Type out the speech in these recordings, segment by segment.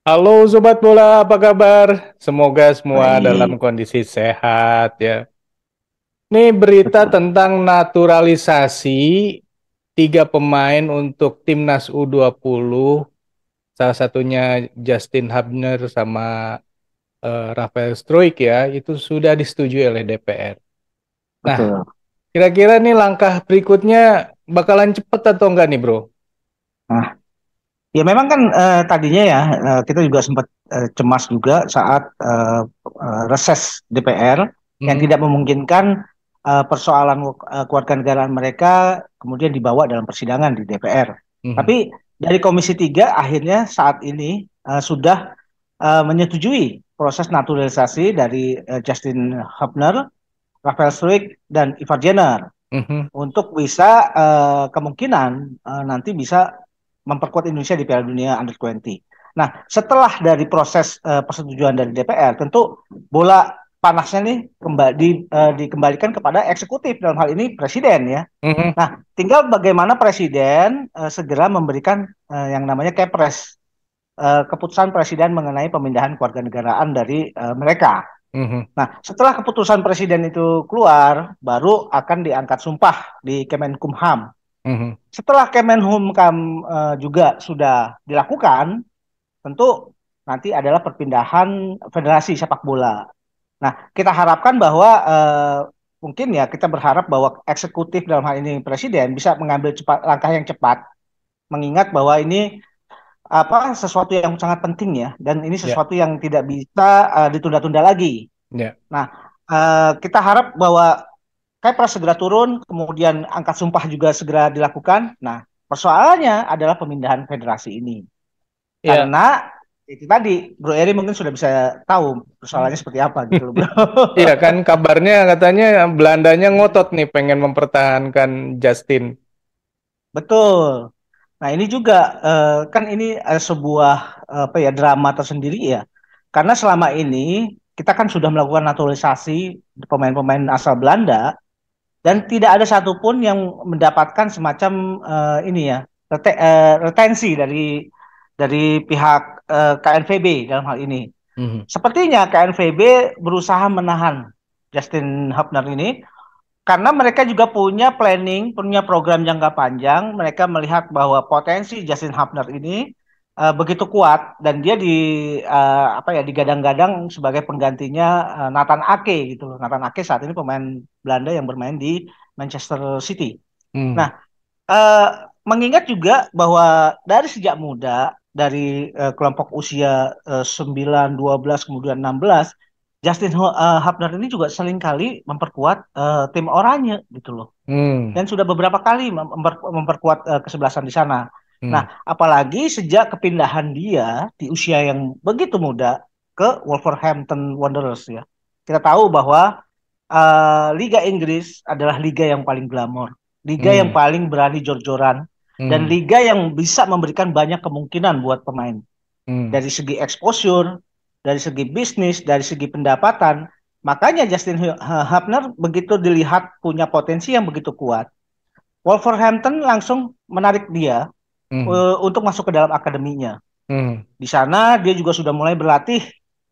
Halo Sobat Bola, apa kabar? Semoga semua dalam Baik, kondisi sehat ya. Nih berita betul. tentang naturalisasi tiga pemain untuk timnas U20, salah satunya Justin Hubner sama Rafael Struijk ya, itu sudah disetujui oleh DPR. Nah, Betul. kira-kira nih langkah berikutnya bakalan cepet atau enggak nih bro? Nah, ya memang kan tadinya ya kita juga sempat cemas juga saat reses DPR yang Mhm, tidak memungkinkan persoalan kewarganegaraan mereka kemudian dibawa dalam persidangan di DPR. mhm, Tapi dari Komisi 3 akhirnya saat ini sudah menyetujui proses naturalisasi dari Justin Hubner, Rafael Struijk, dan Ivar Jenner mhm, untuk bisa kemungkinan nanti bisa memperkuat Indonesia di Piala Dunia Under 20. Nah, setelah dari proses persetujuan dari DPR, tentu bola panasnya nih dikembalikan kepada eksekutif dalam hal ini presiden ya. mhm, Nah, tinggal bagaimana presiden segera memberikan yang namanya Kepres, keputusan presiden mengenai pemindahan kewarganegaraan dari mereka. mhm, Nah, setelah keputusan presiden itu keluar, baru akan diangkat sumpah di Kemenkumham. mhm. Setelah Kemenkumham juga sudah dilakukan, tentu nanti adalah perpindahan federasi sepak bola. Nah, kita harapkan bahwa mungkin ya kita berharap bahwa eksekutif dalam hal ini presiden bisa mengambil langkah yang cepat, mengingat bahwa ini sesuatu yang sangat penting ya, dan ini Ya, sesuatu yang tidak bisa ditunda-tunda lagi. ya. Nah, kita harap bahwa Kepres segera turun, kemudian angkat sumpah juga segera dilakukan. Nah, persoalannya adalah pemindahan federasi ini. Ya, Karena itu tadi, Bro Eri mungkin sudah bisa tahu persoalannya seperti apa gitu loh, Bro. iya kan kabarnya katanya Belandanya ngotot nih pengen mempertahankan Justin. Betul. Nah, ini juga kan ini sebuah apa ya drama tersendiri ya. Karena selama ini kita kan sudah melakukan naturalisasi pemain-pemain asal Belanda dan tidak ada satupun yang mendapatkan semacam ini ya retensi dari pihak KNVB dalam hal ini. Mhm. Sepertinya KNVB berusaha menahan Justin Hubner ini karena mereka juga punya planning, punya program jangka panjang. Mereka melihat bahwa potensi Justin Hubner ini begitu kuat dan dia apa ya digadang-gadang sebagai penggantinya Nathan Ake gitu loh. Nathan Ake saat ini pemain Belanda yang bermain di Manchester City. Hmm. Nah, eh, mengingat juga bahwa dari sejak muda, dari kelompok usia 9, 12, kemudian 16, Justin Hubner ini juga seringkali memperkuat tim oranye gitu loh. Hmm. Dan sudah beberapa kali memperkuat kesebelasan di sana. Nah, Hmm. apalagi sejak kepindahan dia di usia yang begitu muda ke Wolverhampton Wanderers ya. Kita tahu bahwa Liga Inggris adalah liga yang paling glamor, liga yang Hmm. paling berani jor-joran, dan Hmm. liga yang bisa memberikan banyak kemungkinan buat pemain. Hmm. Dari segi exposure, dari segi bisnis, dari segi pendapatan. Makanya Justin Hubner begitu dilihat punya potensi yang begitu kuat, Wolverhampton langsung menarik dia Hmm. untuk masuk ke dalam akademinya. Hmm. Di sana dia juga sudah mulai berlatih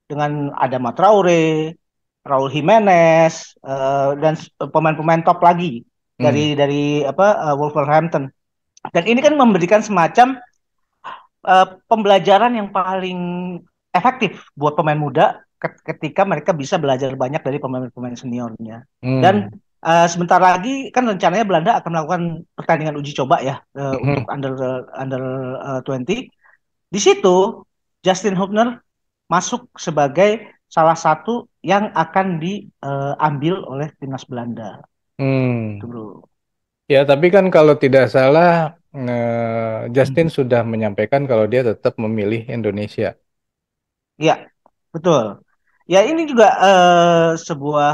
dengan Adama Traore, Raul Jimenez, dan pemain-pemain top lagi Hmm. dari Wolverhampton. Dan ini kan memberikan semacam pembelajaran yang paling efektif buat pemain muda ketika mereka bisa belajar banyak dari pemain-pemain seniornya. Dan Hmm. sebentar lagi kan rencananya Belanda akan melakukan pertandingan uji coba ya untuk Hmm. under 20. Di situ Justin Hubner masuk sebagai salah satu yang akan diambil oleh timnas Belanda. Itu Hmm. bro. Ya, tapi kan kalau tidak salah Justin Hmm. sudah menyampaikan kalau dia tetap memilih Indonesia. Ya, betul. Ya ini juga sebuah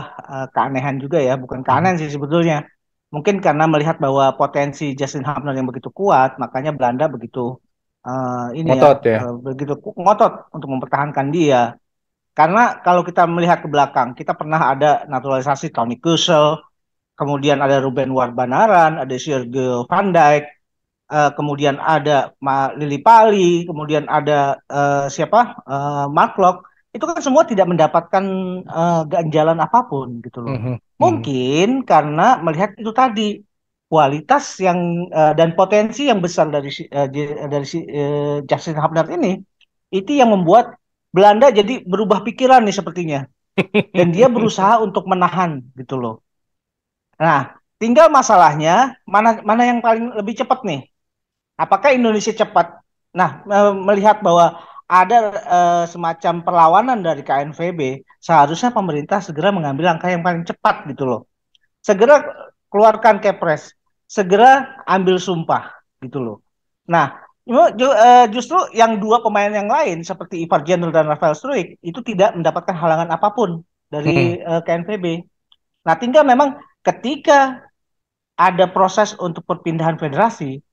keanehan juga ya, bukan Mhm. keanehan sih sebetulnya. Mungkin karena melihat bahwa potensi Justin Hubner yang begitu kuat, makanya Belanda begitu ini ya, Ngotot ya. begitu ngotot untuk mempertahankan dia. Karena kalau kita melihat ke belakang, kita pernah ada naturalisasi Toni Kusel, kemudian ada Ruben Wardbanaran, ada Sergio Van Dijk, kemudian ada Lili Pali, kemudian ada siapa Mark Locke, itu kan semua tidak mendapatkan ganjalan apapun gitu loh. Mhm, mhm, Mungkin karena melihat itu tadi kualitas yang dan potensi yang besar dari Justin Hubner ini, itu yang membuat Belanda jadi berubah pikiran nih sepertinya, dan dia berusaha untuk menahan gitu loh. Nah, tinggal masalahnya mana mana yang paling lebih cepat nih? Apakah Indonesia cepat? Nah, melihat bahwa ada semacam perlawanan dari KNVB, seharusnya pemerintah segera mengambil langkah yang paling cepat gitu loh. Segera keluarkan Kepres, segera ambil sumpah gitu loh. Nah, justru yang dua pemain yang lain seperti Ivar Jenner dan Rafael Struijk itu tidak mendapatkan halangan apapun mhm. dari KNVB. Nah, tinggal memang ketika ada proses untuk perpindahan federasi,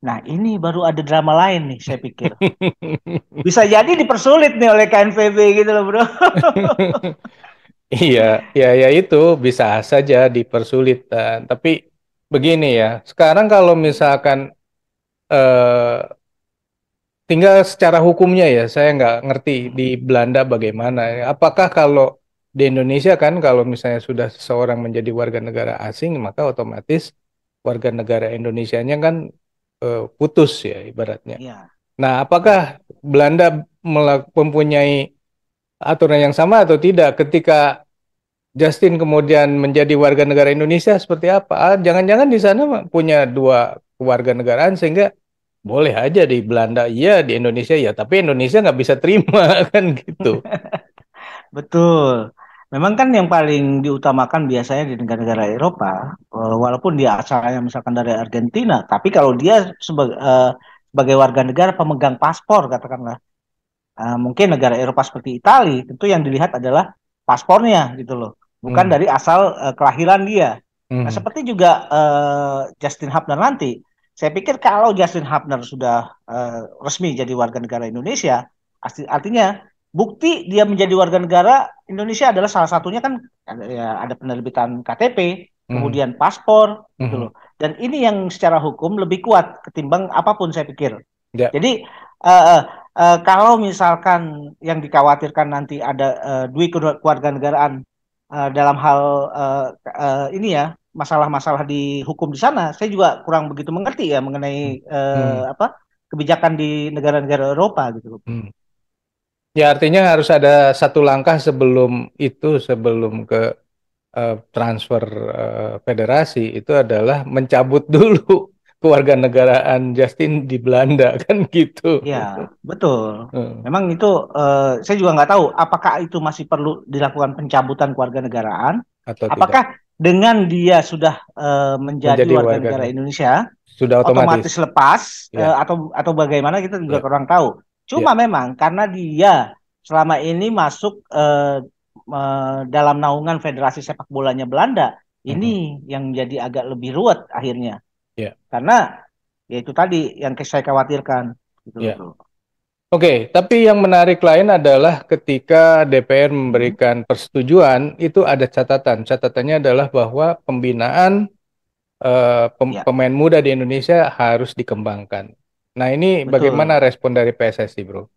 nah ini baru ada drama lain nih saya pikir. Bisa jadi dipersulit nih oleh KNVB gitu loh bro. Iya, ya, ya itu bisa saja dipersulit. Tapi begini ya, sekarang kalau misalkan eh, tinggal secara hukumnya ya, saya nggak ngerti di Belanda bagaimana. Apakah kalau di Indonesia kan, kalau misalnya sudah seseorang menjadi warga negara asing, maka otomatis warga negara Indonesianya kan putus ya ibaratnya. Iya, Nah, apakah iya. Belanda mempunyai aturan yang sama atau tidak ketika Justin kemudian menjadi warga negara Indonesia seperti apa? Jangan-jangan di sana punya dua warga negaraan sehingga boleh aja di Belanda iya, di Indonesia ya, tapi Indonesia nggak bisa terima kan gitu. Betul. Memang kan yang paling diutamakan biasanya di negara-negara Eropa, walaupun dia asalnya misalkan dari Argentina, tapi kalau dia sebagai warga negara pemegang paspor, katakanlah, mungkin negara Eropa seperti Italia, tentu yang dilihat adalah paspornya gitu loh, bukan Hmm, dari asal kelahiran dia. Nah, hmm, seperti juga Justin Hubner nanti, saya pikir kalau Justin Hubner sudah resmi jadi warga negara Indonesia, artinya bukti dia menjadi warga negara Indonesia adalah salah satunya kan ada penerbitan KTP, hmm, kemudian paspor gitu hmm. loh. Dan ini yang secara hukum lebih kuat ketimbang apapun saya pikir. Ya, Jadi kalau misalkan yang dikhawatirkan nanti ada dui kewarganegaraan dalam hal ini ya masalah-masalah di hukum di sana, saya juga kurang begitu mengerti ya hmm, mengenai hmm, apa kebijakan di negara-negara Eropa gitu loh. hmm. Ya artinya harus ada satu langkah sebelum itu, sebelum ke transfer federasi itu adalah mencabut dulu kewarganegaraan Justin di Belanda kan gitu. Ya, betul. Hmm. Memang itu saya juga nggak tahu apakah itu masih perlu dilakukan pencabutan kewarganegaraan. Atau tidak Apakah dengan dia sudah menjadi menjadi warga warga negara negara Indonesia sudah otomatis otomatis lepas ya, atau bagaimana kita juga ya, kurang tahu. ya. Cuma memang karena dia selama ini masuk dalam naungan Federasi Sepak Bolanya Belanda, Mhm. ini yang menjadi agak lebih ruwet akhirnya. Ya, Karena ya itu tadi yang saya khawatirkan gitu loh, ya. bro. Oke, tapi yang menarik lain adalah ketika DPR Hmm. memberikan persetujuan, itu ada catatan. Catatannya adalah bahwa pembinaan Ya, pemain muda di Indonesia harus dikembangkan. Nah, ini bagaimana betul. respon dari PSSI, Bro?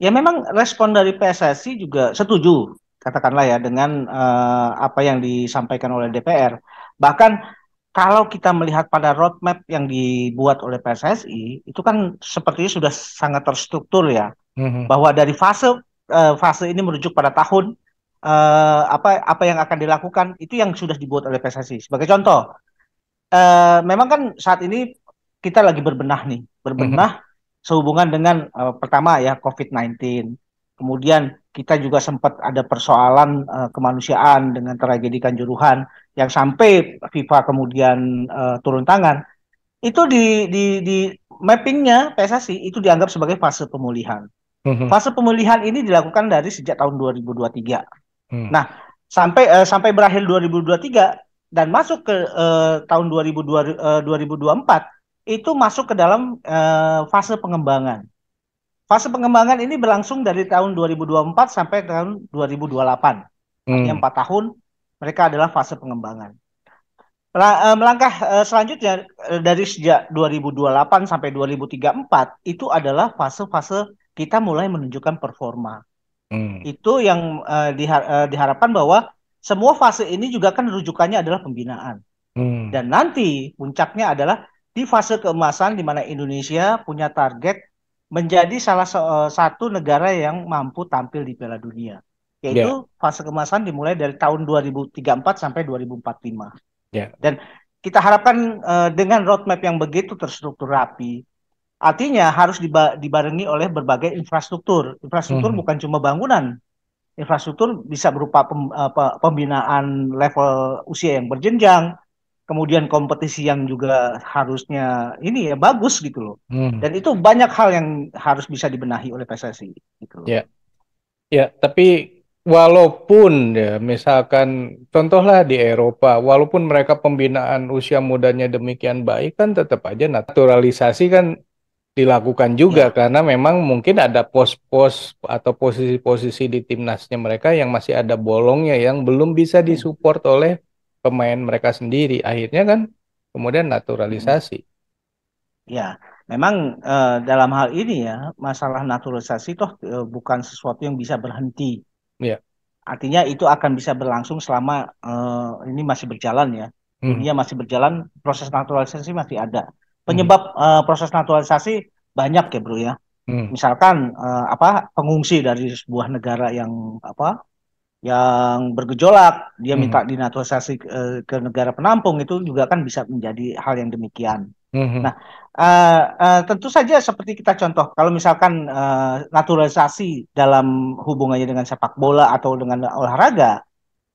Ya memang respon dari PSSI juga setuju, katakanlah ya, dengan apa yang disampaikan oleh DPR. Bahkan kalau kita melihat pada roadmap yang dibuat oleh PSSI, itu kan sepertinya sudah sangat terstruktur ya, Mhm, bahwa dari fase ini merujuk pada tahun apa yang akan dilakukan itu yang sudah dibuat oleh PSSI. Sebagai contoh, memang kan saat ini kita lagi berbenah nih, mhm, berbenah sehubungan dengan pertama ya COVID-19. Kemudian kita juga sempat ada persoalan kemanusiaan dengan tragedi Kanjuruhan yang sampai FIFA kemudian turun tangan. Itu di mappingnya PSSI itu dianggap sebagai fase pemulihan. mhm, Fase pemulihan ini dilakukan dari sejak tahun 2023. mhm, Nah, sampai berakhir 2023 dan masuk ke tahun 2024 itu masuk ke dalam fase pengembangan. Fase pengembangan ini berlangsung dari tahun 2024 sampai tahun 2028. Artinya mhm. 4 tahun mereka adalah fase pengembangan. Melangkah selanjutnya dari sejak 2028 sampai 2034 itu adalah fase-fase kita mulai menunjukkan performa. Hmm. Itu yang diharapkan bahwa semua fase ini juga kan rujukannya adalah pembinaan. Hmm. Dan nanti puncaknya adalah di fase keemasan di mana Indonesia punya target menjadi satu negara yang mampu tampil di Piala Dunia. Ya, Yaitu fase keemasan dimulai dari tahun 2034 sampai 2045. ya. Dan kita harapkan dengan roadmap yang begitu terstruktur rapi, artinya harus dibarengi oleh berbagai infrastruktur. Infrastruktur Hmm. bukan cuma bangunan, infrastruktur bisa berupa pembinaan level usia yang berjenjang, kemudian kompetisi yang juga harusnya ini ya bagus gitu loh. Hmm. Dan itu banyak hal yang harus bisa dibenahi oleh PSSI gitu loh. Ya. Ya, tapi walaupun ya misalkan contohlah di Eropa, walaupun mereka pembinaan usia mudanya demikian baik kan tetap aja naturalisasi kan dilakukan juga Ya. karena memang mungkin ada pos-pos atau posisi-posisi di timnasnya mereka yang masih ada bolongnya yang belum bisa Hmm. disupport oleh pemain mereka sendiri. Akhirnya kan kemudian Hmm. naturalisasi. Ya, memang dalam hal ini ya masalah naturalisasi toh bukan sesuatu yang bisa berhenti. Ya. Artinya itu akan bisa berlangsung selama ini masih berjalan ya. Hmm. Dunia masih berjalan, proses naturalisasi masih ada. Hmm. Penyebab proses naturalisasi banyak ya, Bro ya. Hmm. Misalkan pengungsi dari sebuah negara yang bergejolak, dia minta Hmm. dinaturalisasi ke negara penampung itu juga kan bisa menjadi hal yang demikian. Hmm. Nah, tentu saja seperti kita contoh, kalau misalkan naturalisasi dalam hubungannya dengan sepak bola atau dengan olahraga,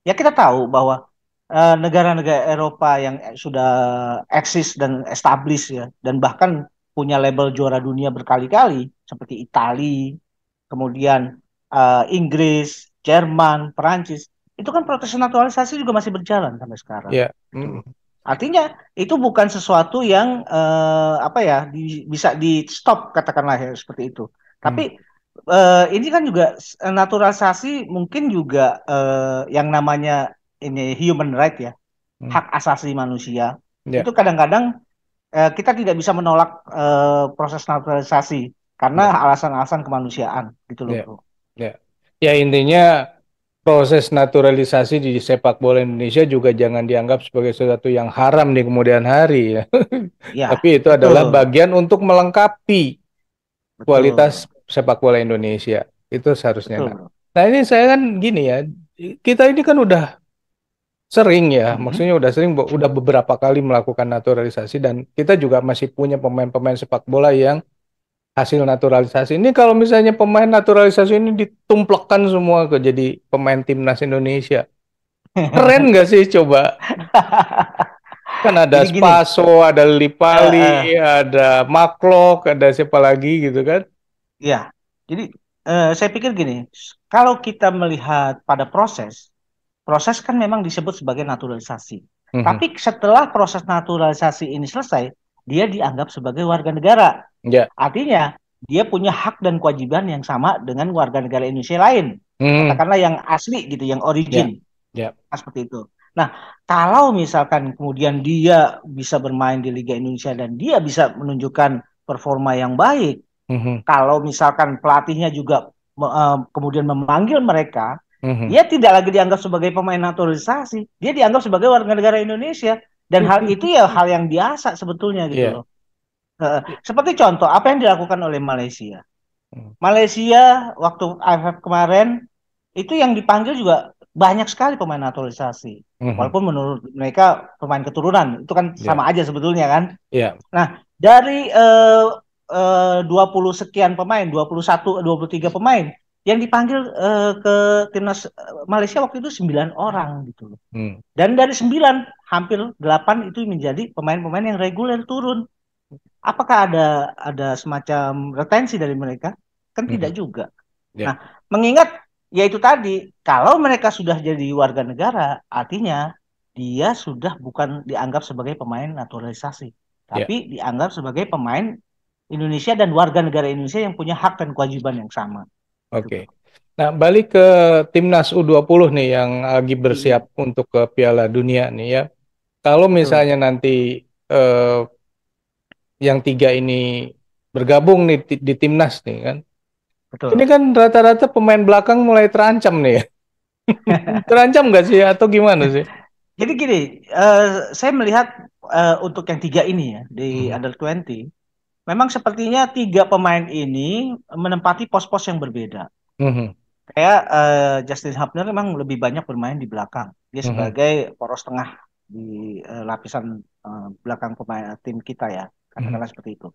ya kita tahu bahwa negara-negara Eropa yang sudah eksis dan established ya, dan bahkan punya label juara dunia berkali-kali, seperti Italia, kemudian Inggris, Jerman, Perancis, itu kan proses naturalisasi juga masih berjalan sampai sekarang. Ya. Gitu loh. Hmm. Artinya itu bukan sesuatu yang bisa di stop katakanlah ya seperti itu. Hmm. Tapi ini kan juga naturalisasi mungkin juga yang namanya ini human right ya, Hmm. hak asasi manusia. Ya. Itu kadang-kadang kita tidak bisa menolak proses naturalisasi karena Ya. alasan-alasan kemanusiaan gitu loh, Ya. Bro. Ya. Ya intinya proses naturalisasi di sepak bola Indonesia juga jangan dianggap sebagai sesuatu yang haram di kemudian hari ya. Tapi Ya, itu adalah betul. bagian untuk melengkapi kualitas Betul. sepak bola Indonesia. Itu seharusnya. Betul, Nah, Bro. nah ini saya kan gini ya, kita ini kan udah sering ya, Mhm. maksudnya udah sering, udah beberapa kali melakukan naturalisasi dan kita juga masih punya pemain-pemain sepak bola yang hasil naturalisasi. Ini kalau misalnya pemain naturalisasi ini ditumplekkan semua ke jadi pemain timnas Indonesia. Keren nggak sih coba? Kan ada Jadi gini, Spaso, ada eh, Lipali, eh, ada Maklok, ada siapa lagi gitu kan? ya, jadi saya pikir gini, kalau kita melihat pada proses, proses kan memang disebut sebagai naturalisasi. Mhm. Tapi setelah proses naturalisasi ini selesai, dia dianggap sebagai warga negara. Ya. Artinya, dia punya hak dan kewajiban yang sama dengan warga negara Indonesia lain. Mhm. Katakanlah yang asli gitu, yang Ya. origin. Ya. Nah, seperti itu. Nah, kalau misalkan kemudian dia bisa bermain di Liga Indonesia dan dia bisa menunjukkan performa yang baik, Mhm. kalau misalkan pelatihnya juga kemudian memanggil mereka, Mhm. dia tidak lagi dianggap sebagai pemain naturalisasi, dia dianggap sebagai warga negara Indonesia. Dan hal itu ya hal yang biasa sebetulnya gitu Ya. loh. Seperti contoh apa yang dilakukan oleh Malaysia. Mhm. Malaysia waktu AFF kemarin itu yang dipanggil juga banyak sekali pemain naturalisasi. Mhm. Walaupun menurut mereka pemain keturunan, itu kan Ya. sama aja sebetulnya kan. Ya. Nah, dari 20 sekian pemain, 21, 23 pemain yang dipanggil ke timnas Malaysia waktu itu 9 orang gitu loh. Hmm. Dan dari 9 hampir 8 itu menjadi pemain-pemain yang reguler turun. Apakah ada semacam retensi dari mereka? Kan tidak Mhm. juga. Ya. Nah, mengingat yaitu tadi, kalau mereka sudah jadi warga negara, artinya dia sudah bukan dianggap sebagai pemain naturalisasi, Ya. tapi dianggap sebagai pemain Indonesia dan warga negara Indonesia yang punya hak dan kewajiban yang sama. Itu, Oke. Bro. Nah, balik ke timnas U20 nih yang lagi bersiap Mm-mm. untuk ke Piala Dunia nih ya. Kalau betul, misalnya nanti eh, yang tiga ini bergabung nih di timnas nih kan, ini betul. kan rata-rata pemain belakang mulai terancam nih ya. Terancam nggak sih atau gimana sih? Jadi gini, saya melihat untuk yang tiga ini ya di Mhm, Under 20, memang sepertinya tiga pemain ini menempati pos-pos yang berbeda. mhm, Kayak Justin Hubner memang lebih banyak bermain di belakang. Dia mhm, sebagai poros tengah di lapisan belakang pemain tim kita ya, mhm, katakanlah seperti itu.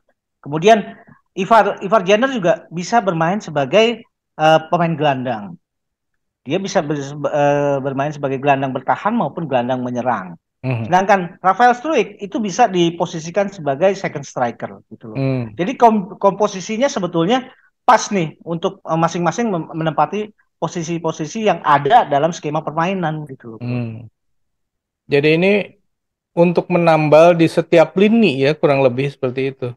Kemudian Ivar Jenner juga bisa bermain sebagai pemain gelandang. Dia bisa bermain sebagai gelandang bertahan maupun gelandang menyerang. mhm, Sedangkan Rafael Struijk itu bisa diposisikan sebagai second striker gitu loh. mhm, Jadi komposisinya sebetulnya pas nih untuk masing-masing menempati posisi-posisi yang ada dalam skema permainan gitu loh, bro. mhm. Jadi ini untuk menambal di setiap lini ya kurang lebih seperti itu.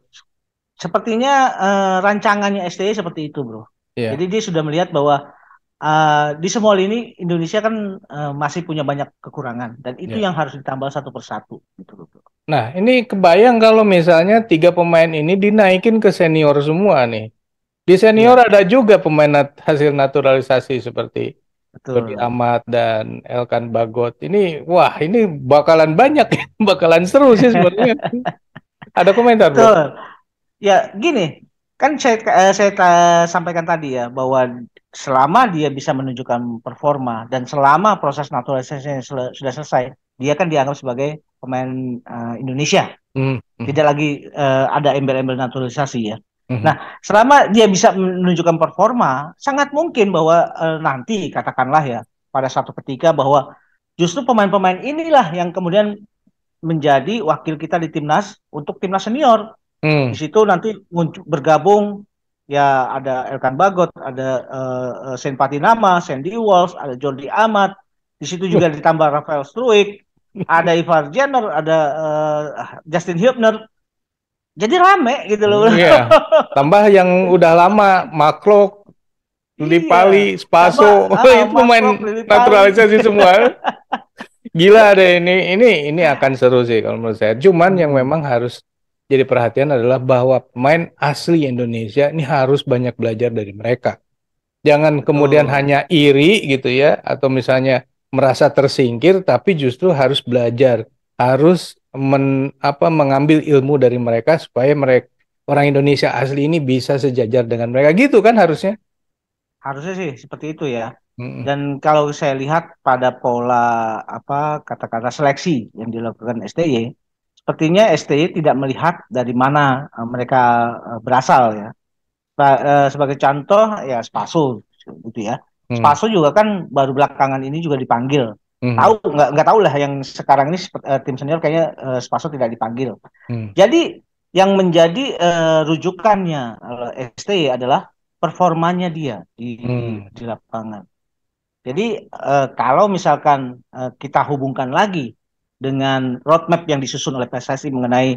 Sepertinya rancangannya STY seperti itu, bro. Ya, Jadi dia sudah melihat bahwa di semua lini Indonesia kan masih punya banyak kekurangan dan itu ya. yang harus ditambal satu persatu gitu loh, bro. Nah, ini kebayang kalau misalnya tiga pemain ini dinaikin ke senior semua nih. Di senior Iya, ada juga pemain hasil naturalisasi seperti Dodi betul. Ahmad dan Elkan Bagot. Ini, wah, ini bakalan banyak, ya. Bakalan seru sih sebenarnya. Ada komentar, Bro? Betul. Ya, gini, kan saya sampaikan tadi ya bahwa selama dia bisa menunjukkan performa dan selama proses naturalisasinya sudah selesai, dia kan dianggap sebagai pemain Indonesia. Hmm, Tidak hmm, lagi ada embel-embel naturalisasi ya. hmm, Nah, selama dia bisa menunjukkan performa, sangat mungkin bahwa nanti katakanlah ya pada satu ketika bahwa justru pemain-pemain inilah yang kemudian menjadi wakil kita di timnas untuk timnas senior. Di hmm. situ nanti bergabung ya ada Elkan Bagot, ada Sen Patinama, Sandy Walsh, ada Jordi Amat. Di situ juga ditambah Rafael Struijk, ada Ivar Jenner, ada Justin Hubner. Jadi rame gitu loh. Iya. Tambah yang udah lama, Maklok, Iya, Lipali, Spaso, tambah itu Mark pemain Klok, Lili Pali. naturalisasi semua. Gila deh ini akan seru sih kalau menurut saya. Cuman yang Hmm, memang harus jadi perhatian adalah bahwa pemain asli Indonesia ini harus banyak belajar dari mereka. Jangan kemudian betul. hanya iri gitu ya atau misalnya merasa tersingkir tapi justru harus belajar, harus mengambil ilmu dari mereka supaya mereka orang Indonesia asli ini bisa sejajar dengan mereka gitu kan harusnya. Harusnya sih seperti itu ya. Mm-mm. Dan kalau saya lihat pada pola apa kata-kata seleksi yang dilakukan STY, sepertinya STY tidak melihat dari mana mereka berasal ya. Sebagai contoh ya Spaso gitu ya. Mm. Spaso juga kan baru belakangan ini juga dipanggil. Mm. Tahu nggak tahu lah yang sekarang ini tim senior kayaknya Spaso tidak dipanggil. Mm. Jadi yang menjadi rujukannya STY adalah performanya dia Mm. di lapangan. Jadi kalau misalkan kita hubungkan lagi dengan roadmap yang disusun oleh PSSI mengenai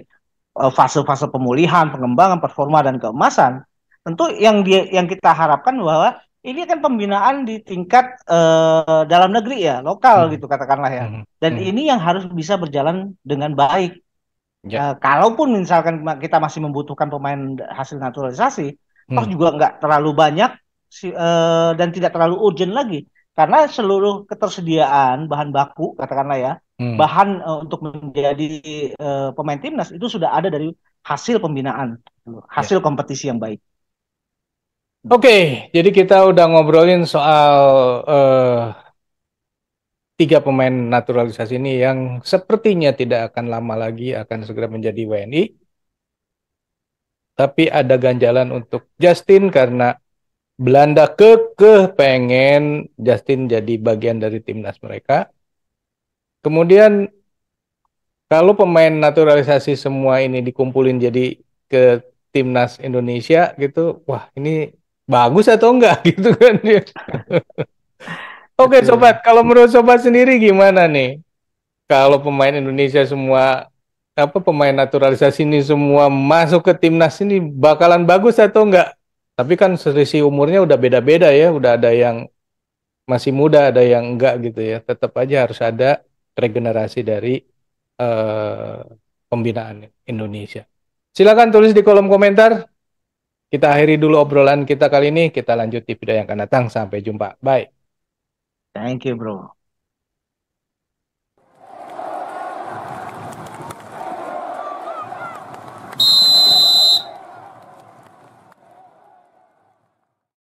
fase-fase pemulihan, pengembangan, performa dan keemasan, tentu yang kita harapkan bahwa ini kan pembinaan di tingkat dalam negeri ya, lokal Mm. gitu katakanlah ya. Mm. Dan Mm. ini yang harus bisa berjalan dengan baik. Ya. Kalaupun misalkan kita masih membutuhkan pemain hasil naturalisasi, toh Mm. juga nggak terlalu banyak dan tidak terlalu urgent lagi. Karena seluruh ketersediaan bahan baku, katakanlah ya, Mm. bahan untuk menjadi pemain timnas itu sudah ada dari hasil pembinaan, Ya. hasil kompetisi yang baik. Oke, jadi kita udah ngobrolin soal eh, tiga pemain naturalisasi ini yang sepertinya tidak akan lama lagi akan segera menjadi WNI. Tapi ada ganjalan untuk Justin karena Belanda pengen Justin jadi bagian dari timnas mereka. Kemudian kalau pemain naturalisasi semua ini dikumpulin jadi ke timnas Indonesia gitu, wah ini bagus atau enggak gitu kan ya. Oke sobat, Betul. kalau menurut sobat sendiri gimana nih? Kalau pemain Indonesia semua pemain naturalisasi ini semua masuk ke timnas ini bakalan bagus atau enggak? Tapi kan selisih umurnya udah beda-beda ya, udah ada yang masih muda, ada yang enggak gitu ya. Tetap aja harus ada regenerasi dari eh, pembinaan Indonesia. Silakan tulis di kolom komentar. Kita akhiri dulu obrolan kita kali ini. Kita lanjut di video yang akan datang. Sampai jumpa. Bye. Thank you, bro.